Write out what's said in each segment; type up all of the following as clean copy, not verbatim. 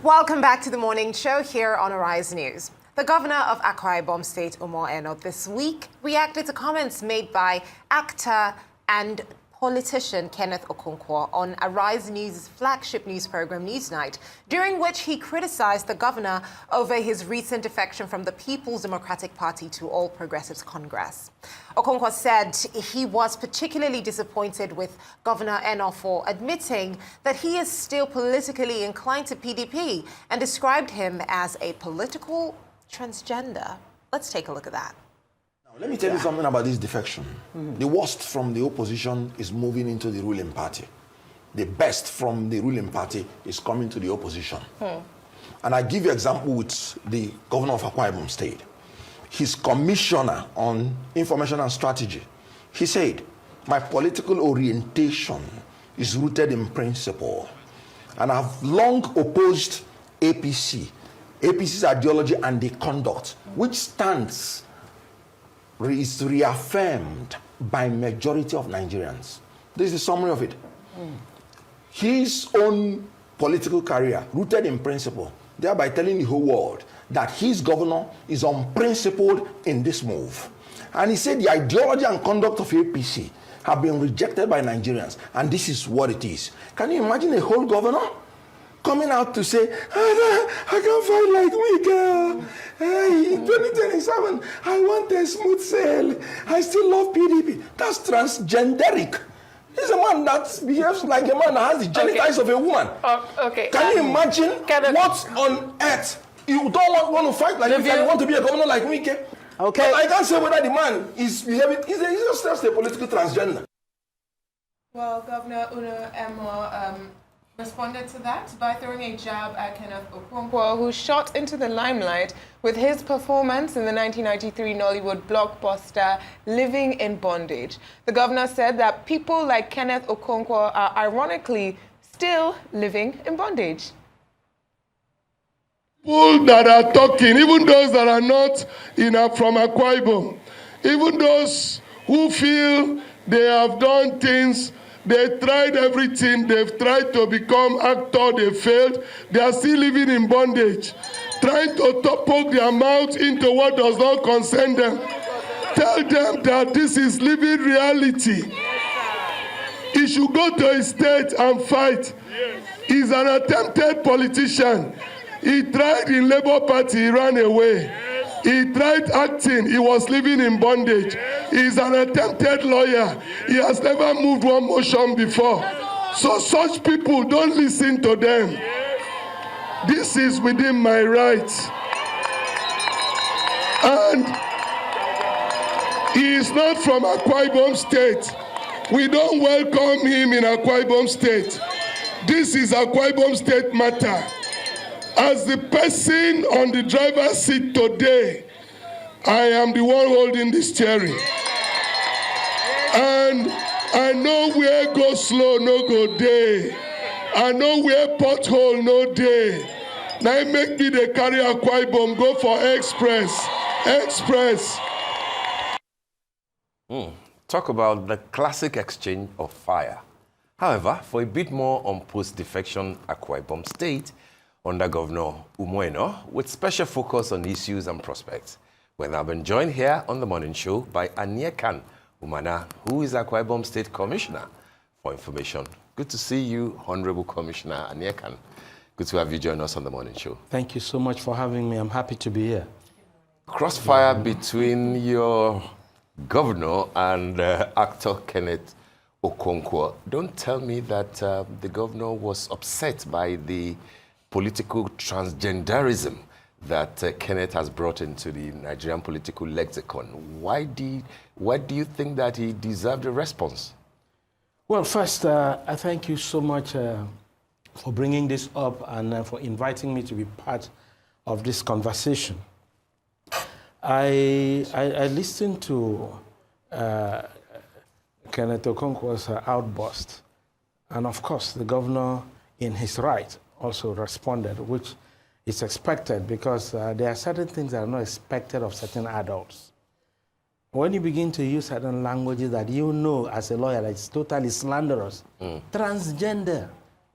Welcome back to the morning show here on Arise News. The governor of Akwa Ibom State, Umanah, this week reacted to comments made by actor and politician Kenneth Okonkwo on Arise News' flagship news program Newsnight, during which he criticized the governor over his recent defection from the People's Democratic Party to All Progressives Congress. Okonkwo said he was particularly disappointed with Governor Eno for admitting that he is still politically inclined to PDP and described him as a political transgender. Let's take a look at that. Let me tell you something about this defection. The worst from the opposition is moving into the ruling party. The best from the ruling party is coming to the opposition. And I give you an example with the governor of Akwa Ibom State. His commissioner on information and strategy, he said, my political orientation is rooted in principle. And I've long opposed APC's ideology and the conduct, which stands is reaffirmed by majority of Nigerians. This is a summary of it. His own political career, rooted in principle, thereby telling the whole world that his governor is unprincipled in this move. And he said the ideology and conduct of APC have been rejected by Nigerians, and this is what it is. Can you imagine a whole governor coming out to say, I can't fight like me, girl. Hey, in 2027, I want a smooth sail. I still love PDP. That's transgenderic. He's a man that behaves like a man that has the genitals of a woman. Can you imagine what on earth? You don't want to fight like me, and you want to be a governor like me, okay? But I can't say whether the man is behaving. He's just a political transgender. Well, Governor Umanah responded to that by throwing a jab at Kenneth Okonkwo, who shot into the limelight with his performance in the 1993 Nollywood blockbuster Living in Bondage. The governor said that people like Kenneth Okonkwo are ironically still living in bondage. People that are talking, even those that are not from Akwa Ibom, even those who feel they have done things, they tried everything, they've tried to become actor, they failed, they are still living in bondage, trying to poke their mouth into what does not concern them. Tell them that this is living reality. He should go to his state and fight. He's an attempted politician. He tried in Labour Party, he ran away. He tried acting, he was living in bondage. He's an attempted lawyer. He has never moved one motion before. So such people, don't listen to them. This is within my rights. And he is not from Akwa Ibom State. We don't welcome him in Akwa Ibom State. This is Akwa Ibom State matter. As the person on the driver's seat today, I am the one holding the steering. And I know where go slow, no go day. I know where pothole, no day. Now make me the carry Akwa Ibom, go for express. Express. Talk about the classic exchange of fire. However, for a bit more on post-defection Akwa Ibom State, under Governor Umanah, with special focus on issues and prospects. Well, I've been joined here on the morning show by Aniekan Umanah, who is Akwa Ibom State Commissioner for Information. Good to see you, Honorable Commissioner Aniekan. Good to have you join us on the morning show. Thank you so much for having me. I'm happy to be here. Crossfire between your governor and actor Kenneth Okonkwo. Don't tell me that the governor was upset by the political transgenderism that Kenneth has brought into the Nigerian political lexicon. Why do you think that he deserved a response? Well, first, I thank you so much for bringing this up and for inviting me to be part of this conversation. I listened to Kenneth Okonkwo's outburst, and of course, the governor, in his right, also responded, which is expected because there are certain things that are not expected of certain adults. When you begin to use certain languages that you know as a lawyer that it's totally slanderous, transgender,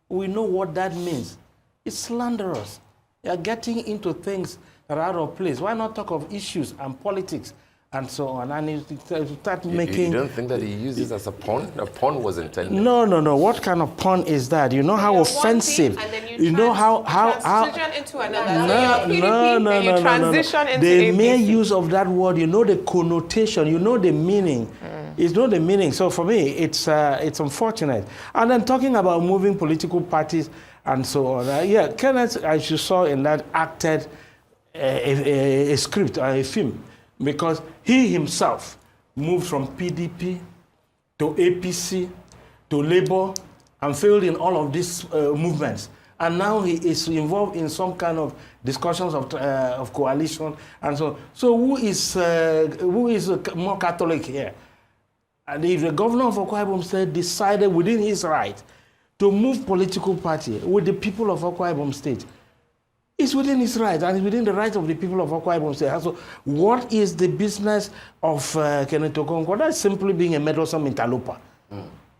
we know what that means. It's slanderous. You're getting into things that are out of place. Why not talk of issues and politics and so on? And you start making... You don't think that he uses as a pawn? A pawn was intended. No. What kind of pawn is that? You know how offensive... You know how transition into another. You transition into the APC. mere use of that word, you know the connotation, you know the meaning. It's not the meaning. So for me, it's unfortunate. And then talking about moving political parties and so on. Yeah, Kenneth, as you saw in that, acted a script or a film, because he himself moved from PDP to APC to Labour and failed in all of these movements. And now he is involved in some kind of discussions of coalition and so on. So who is more Catholic here? And if the governor of Akwa Ibom State decided within his right to move political party with the people of Akwa Ibom State, it's within his right, and it's within the right of the people of Akwa Ibom State. So what is the business of Kenneth Okonkwo? That's simply being a meddlesome interloper.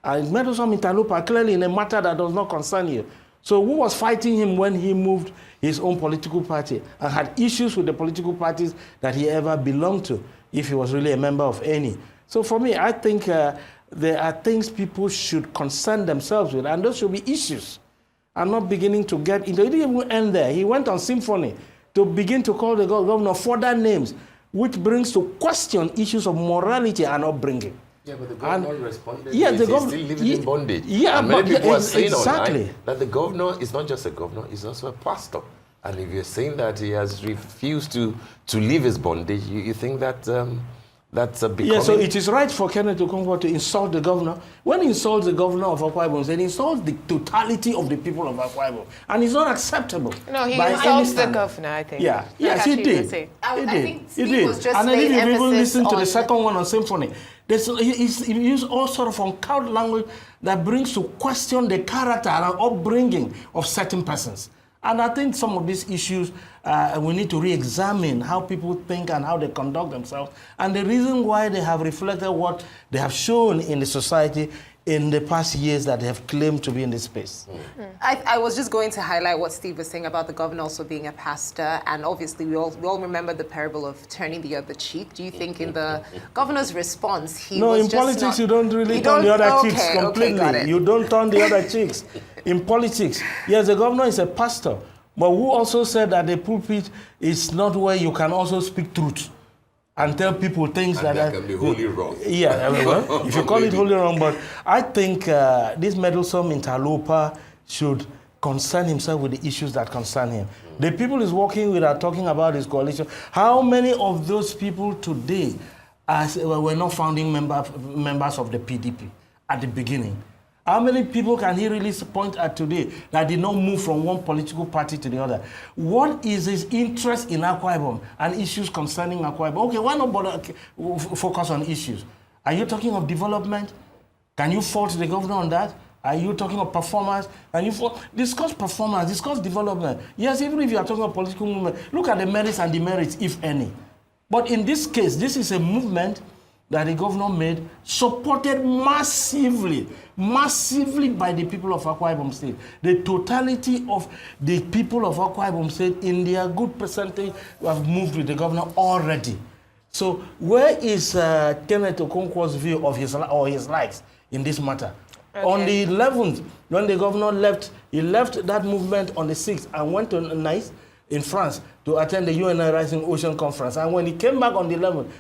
And meddlesome interloper clearly in a matter that does not concern you. So who was fighting him when he moved his own political party and had issues with the political parties that he ever belonged to, if he was really a member of any? So for me, I think there are things people should concern themselves with, and those should be issues. I'm not beginning to get into it. He didn't even end there. He went on symphony to begin to call the governor further names, which brings to question issues of morality and upbringing. Yeah, but the governor responded. Yeah, he's still living in bondage. Yeah, and many people are saying exactly online that the governor is not just a governor, he's also a pastor. And if you're saying that he has refused to leave his bondage, you think that that's a becoming... Yeah, so it is right for Kenneth Okonkwo to insult the governor. When he insults the governor of Akwa Ibom, then he insults the totality of the people of Akwa Ibom. And it's not acceptable. No, he by insults any the standard. governor, I think. Yeah, yes, he did. I think Steve He did. was just And then if you laying even emphasis listen to the on- second one on symphony, he used all sort of uncouth language that brings to question the character and upbringing of certain persons. And I think some of these issues, we need to re-examine how people think and how they conduct themselves, and the reason why they have reflected what they have shown in the society in the past years that they have claimed to be in this space. I was just going to highlight what Steve was saying about the governor also being a pastor, and obviously we all remember the parable of turning the other cheek. Do you think in the governor's response he No, was in just politics not, you don't really turn the other cheeks completely. got it. You don't turn the other cheeks. In politics, yes, the governor is a pastor, but who also said that the pulpit is not where you can also speak truth and tell people things and that can be wholly wrong. Yeah, well, if you call it wholly wrong, but I think this meddlesome interloper should concern himself with the issues that concern him. The people he's working with are talking about his coalition. How many of those people today were not founding members of the PDP at the beginning? How many people can he really point at today that did not move from one political party to the other? What is his interest in Akwa Ibom and issues concerning Akwa Ibom? Okay, why not bother focus on issues? Are you talking of development? Can you fault the governor on that? Are you talking of performance? Can you discuss performance, discuss development? Yes, even if you are talking of political movement, look at the merits and demerits, if any. But in this case, this is a movement that the governor made, supported massively by the people of Akwa Ibom State. The totality of the people of Akwa Ibom State, in their good percentage, have moved with the governor already. So where is Kenneth Okonkwo's view of his likes in this matter? Okay. On the 11th, when the governor left, he left that movement on the 6th and went to Nice in France to attend the UNI Rising Ocean Conference. And when he came back on the 11th,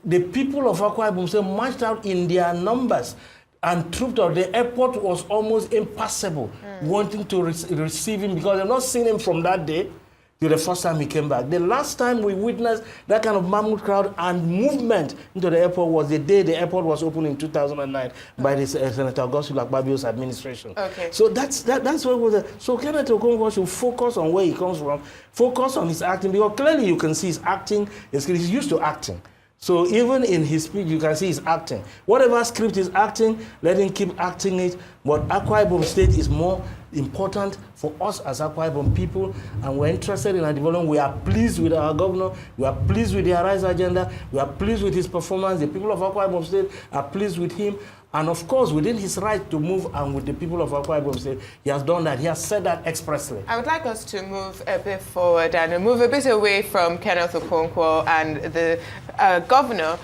the people of Akwa Ibom State marched out in their numbers and trooped out. The airport was almost impassable, wanting to receive him, because they've not seen him from that day to the first time he came back. The last time we witnessed that kind of mammoth crowd and movement into the airport was the day the airport was opened in 2009 by the Senator Augustine Akpabio's administration. Okay. So that's what was. So Kenneth Okonkwo should focus on where he comes from, focus on his acting, because clearly you can see his acting. He's used to acting. So even in his speech, you can see he's acting. Whatever script he's acting, let him keep acting it. But Akwa Ibom State is more important for us as Akwa Ibom people, and we're interested in our development. We are pleased with our governor. We are pleased with the Arise agenda. We are pleased with his performance. The people of Akwa Ibom State are pleased with him. And of course, within his right to move and with the people of Akwa Ibom State, he has done that. He has said that expressly. I would like us to move a bit forward and move a bit away from Kenneth Okonkwo and the governor,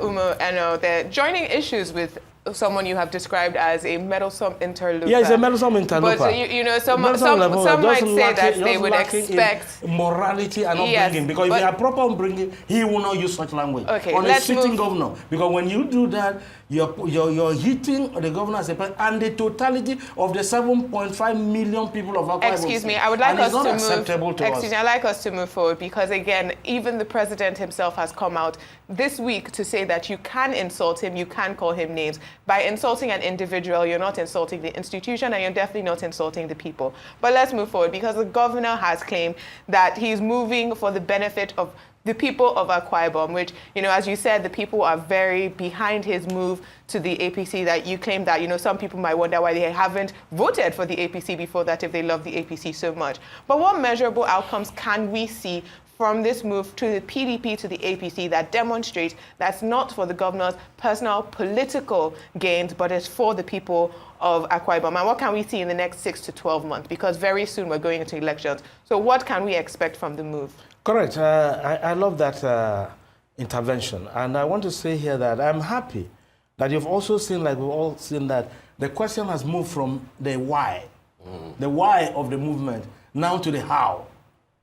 Umanah. They're joining issues with someone you have described as a meddlesome interloper. Yeah, he's a meddlesome interloper. But you know, some might say that they would expect morality and upbringing, because if you are proper upbringing, he will not use such language on a sitting governor. Because when you do that, you're hitting the governor as a person and the totality of the 7.5 million people of Akwa Ibom. Excuse me, I would like us to move. I'd like us to move forward, because again, even the president himself has come out this week to say that you can insult him, you can call him names. By insulting an individual, you're not insulting the institution, and you're definitely not insulting the people. But let's move forward, because the governor has claimed that he's moving for the benefit of the people of Akwa Ibom, which, you know, as you said, the people are very behind his move to the APC, that you claim that, you know, some people might wonder why they haven't voted for the APC before that if they love the APC so much. But what measurable outcomes can we see from this move to the PDP to the APC that demonstrates that's not for the governor's personal political gains, but it's for the people of Akwa Ibom? And what can we see in the next 6 to 12 months? Because very soon we're going into elections. So what can we expect from the move? Correct. I love that intervention. And I want to say here that I'm happy that you've also seen, like we've all seen, that the question has moved from the why of the movement, now to the how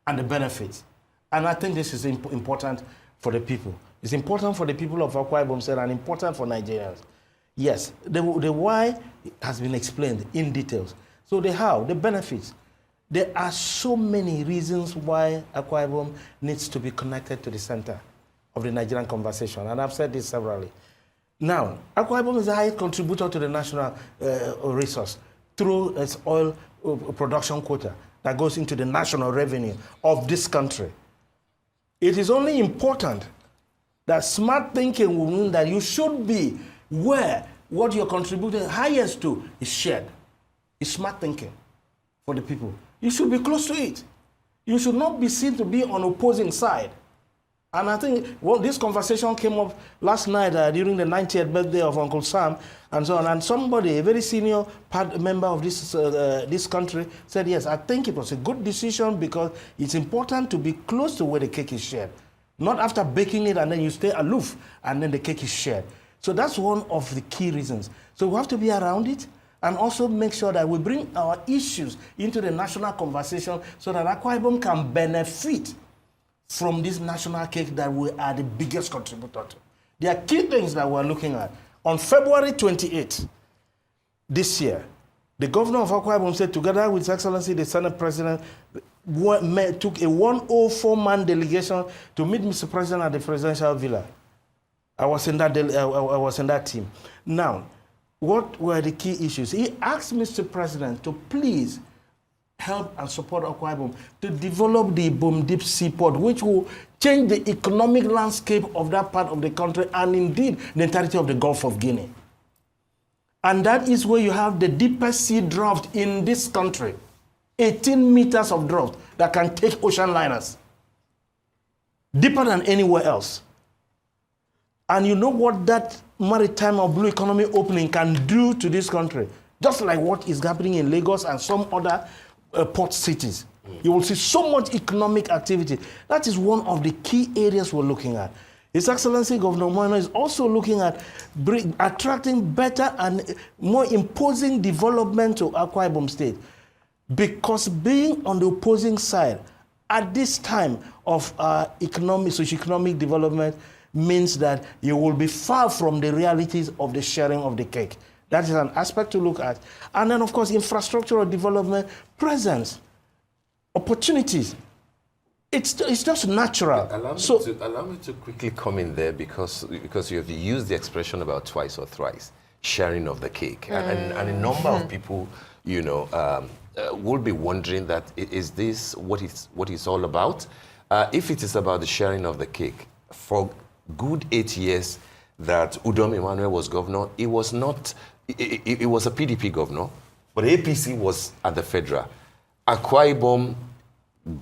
and the benefits. And I think this is important for the people. It's important for the people of Akwa Ibom State and important for Nigerians. Yes, the why has been explained in details. So the how, the benefits. There are so many reasons why Akwa Ibom needs to be connected to the center of the Nigerian conversation, and I've said this severally. Now, Akwa Ibom is the highest contributor to the national resource through its oil production quota that goes into the national revenue of this country. It is only important that smart thinking will mean that you should be where what you're contributing highest to is shared. It's smart thinking for the people. You should be close to it. You should not be seen to be on opposing side. And I think this conversation came up last night during the 90th birthday of Uncle Sam and so on. And somebody, a very senior member of this country, said, yes, I think it was a good decision because it's important to be close to where the cake is shared. Not after baking it and then you stay aloof and then the cake is shared. So that's one of the key reasons. So we have to be around it and also make sure that we bring our issues into the national conversation so that Akwa Ibom can benefit from this national cake that we are the biggest contributor to. There are key things that we're looking at. On February 28th this year, the governor of Akwa Ibom State, together with His Excellency the Senate President, took a 104-man delegation to meet Mr. President at the presidential villa. I was in that team. Now, what were the key issues? He asked Mr. President to please help and support Akwa Ibom to develop the Ibom Deep Seaport, which will change the economic landscape of that part of the country and indeed the entirety of the Gulf of Guinea. And that is where you have the deepest sea draft in this country. 18 meters of draft that can take ocean liners. Deeper than anywhere else. And you know what that maritime or blue economy opening can do to this country? Just like what is happening in Lagos and some other port cities. You will see so much economic activity. That is one of the key areas we're looking at. His Excellency Governor Umanah is also looking at attracting better and more imposing development to Akwa Ibom State. Because being on the opposing side at this time of socio-economic development means that you will be far from the realities of the sharing of the cake. That is an aspect to look at. And then, of course, infrastructural development, presence, opportunities. It's just natural. Allow me to quickly come in there because you have used the expression about twice or thrice, sharing of the cake. And a number of people, you know, will be wondering that, is this what it's all about? If it is about the sharing of the cake, for good 8 years that Udom Emmanuel was governor, it was not, it was a PDP governor, but APC was at the federal. Akwa Ibom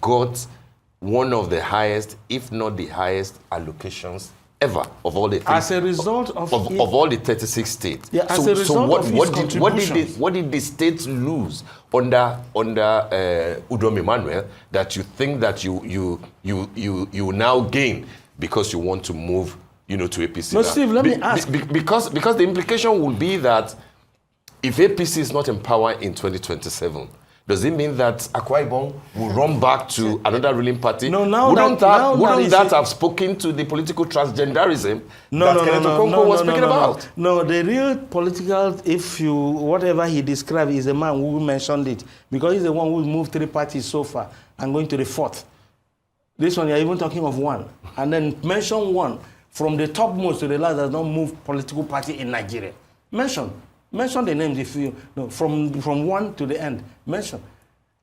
got one of the highest, if not the highest, allocations ever of all the as a result of all the 36 states. Yeah, as a result of his contributions. What did the states lose under Udom Emmanuel that you think that you now gain because you want to move, to APC? No, Steve, let me ask. Because the implication will be that if APC is not in power in 2027, does it mean that Akwa Ibom will run back to another ruling party? No, wouldn't that have spoken to the political transgenderism that Kenneth Okonkwo was speaking about? No, the real political, whatever he described, is a man who mentioned it, because he's the one who moved 3 parties so far and going to the 4th. This one, you're even talking of 1. And then mention 1 from the topmost to the last that don't move political party in Nigeria. Mention the names if you know, from 1 to the end. Mention.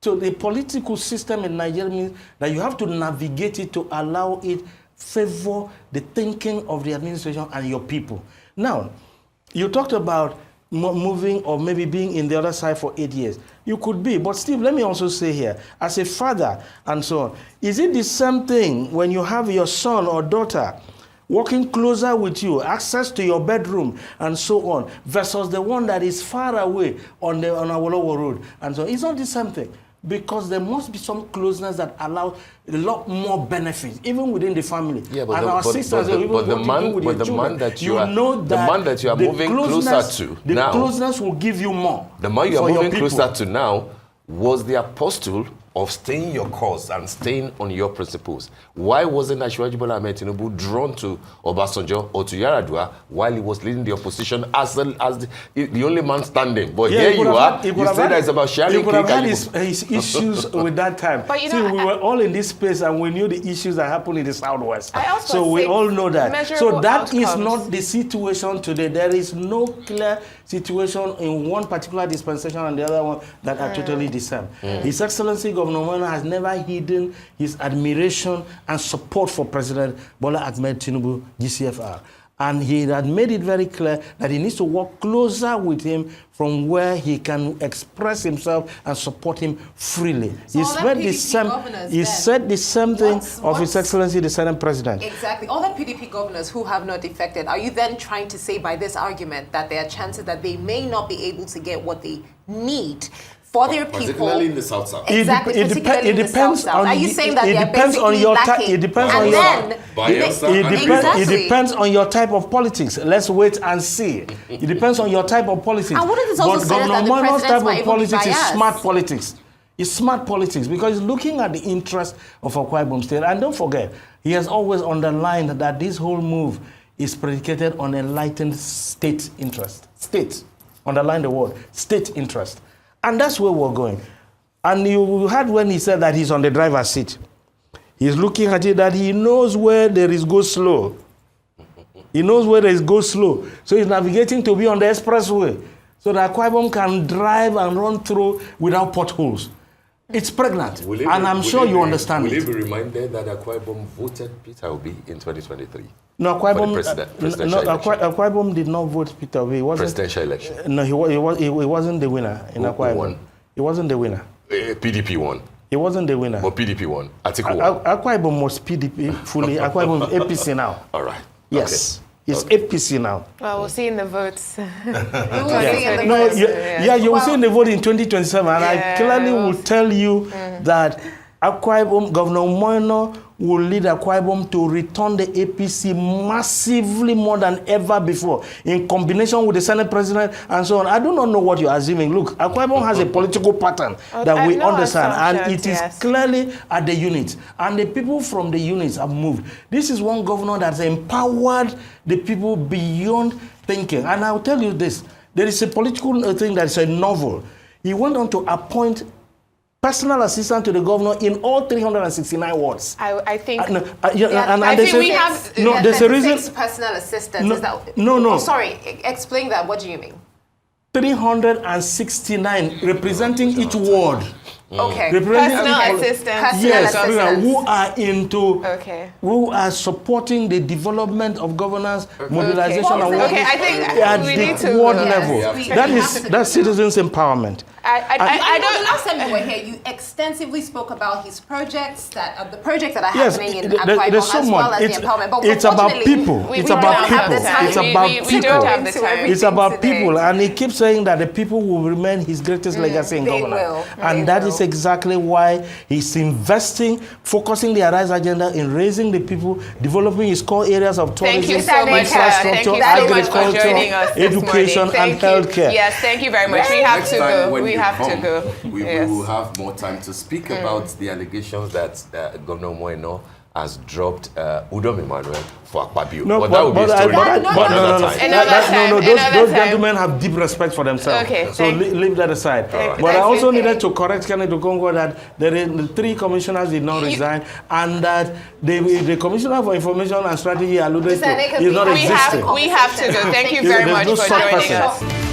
So the political system in Nigeria means that you have to navigate it to allow it favor the thinking of the administration and your people. Now, you talked about moving or maybe being in the other side for 8 years. You could be, but Steve, let me also say here, as a father and so on, is it the same thing when you have your son or daughter walking closer with you, access to your bedroom, and so on, versus the one that is far away on Awolowo Road, and so on? It's not the same thing, because there must be some closeness that allows a lot more benefits, even within the family. Yeah, but and our sisters, the man that you are moving closer to the now, closeness will give you more. The man you are moving closer to now was the apostle of staying your course and staying on your principles. Why wasn't Asiwaju Bola Ahmed Tinubu drawn to Obasanjo or to Yar'Adua while he was leading the opposition as the only man standing? But here you are, you say that it's about sharing. He could have had his issues with that time. But we were all in this space and we knew the issues that happened in the Southwest. So we all know that. So that is not the situation today. There is no clear situation in one particular dispensation and the other one that are totally the same. His Excellency Governor Umanah has never hidden his admiration and support for President Bola Ahmed Tinubu, GCFR. And he had made it very clear that he needs to work closer with him from where he can express himself and support him freely. So he said the same thing of His Excellency the Senate President. Exactly. All the PDP governors who have not defected, are you then trying to say by this argument that there are chances that they may not be able to get what they need for their people? Particularly in the South-South. Exactly, particularly in the South-South. Are you saying that they're basically lacking? It depends on your type of politics. Let's wait and see. It depends on your type of politics. And what is also But Governor Umanah's type of politics is smart politics. It's smart politics because he's looking at the interest of Akwa Ibom State. And don't forget, he has always underlined that this whole move is predicated on enlightened state interest. State. Underline the word. State interest. And that's where we're going. And you heard when he said that he's on the driver's seat. He's looking at it that he knows where there is go slow. He knows where there is go slow. So he's navigating to be on the expressway so that Akwa Ibom can drive and run through without potholes. It's pregnant. And I'm sure you understand it. Will you be reminded that Akwa Ibom voted Peter Obi in 2023? No, Akwa Ibom did not vote Peter Obi. Presidential election. No, he wasn't the winner in Akwa Ibom. He wasn't the winner. PDP won. He wasn't the winner. But PDP won. Atiku won. Akwa Ibom was PDP fully. Akwa Ibom is APC now. All right. Yes. Okay. It's APC now. Well, we'll see in the votes. You will see in the vote in 2027. And I clearly will tell you that Akwa Ibom, Governor Umanah will lead Akwa Ibom to return the APC massively more than ever before, in combination with the Senate President and so on. I do not know what you're assuming. Look, Akwa Ibom has a political pattern that we understand, and it is clearly at the units. And the people from the units have moved. This is one governor that's empowered the people beyond thinking. And I'll tell you this, there is a political thing that's a novel. He went on to appoint personal assistant to the governor in all 369 wards. I think. There's a reason. Personal assistants. No. Oh, sorry. Explain that. What do you mean? 369 representing each ward. Okay. Personal assistants. Yes, who are supporting the development of governance, mobilization, and I think we need to ward level. That's citizens empowerment. I know don't. the last time you were here, you extensively spoke about his projects the projects that are Yes, happening in there's Akwa so Ibom as much. well as the empowerment. But It's about unfortunately, people. we It's don't about have the people. time. It's about we people. don't have the time. It's about today. people, and he keeps saying that the people will remain his greatest legacy in they government. will. And They that will. is exactly why he's investing, focusing the Arise agenda in raising the people, developing his core areas of tourism, Thank you so much. Thank you so much for joining us this education, morning. and healthcare. Yes, thank you very much. We have Next to time go. when We you have to come, go. We Yes. will have more time to speak about the allegations that Governor Umoeno has dropped Udom Emmanuel for Akpabio. No, but that would be a story for another time. Another time, those another time. gentlemen have deep respect for themselves. Okay, So leave that aside. But I also needed to correct Kenneth Okonkwo that the 3 commissioners did not resign, and that the commissioner for information and strategy alluded to Mr. Aniekan, is not we existing. We have to go. Thank you very There's much no for such joining person. us.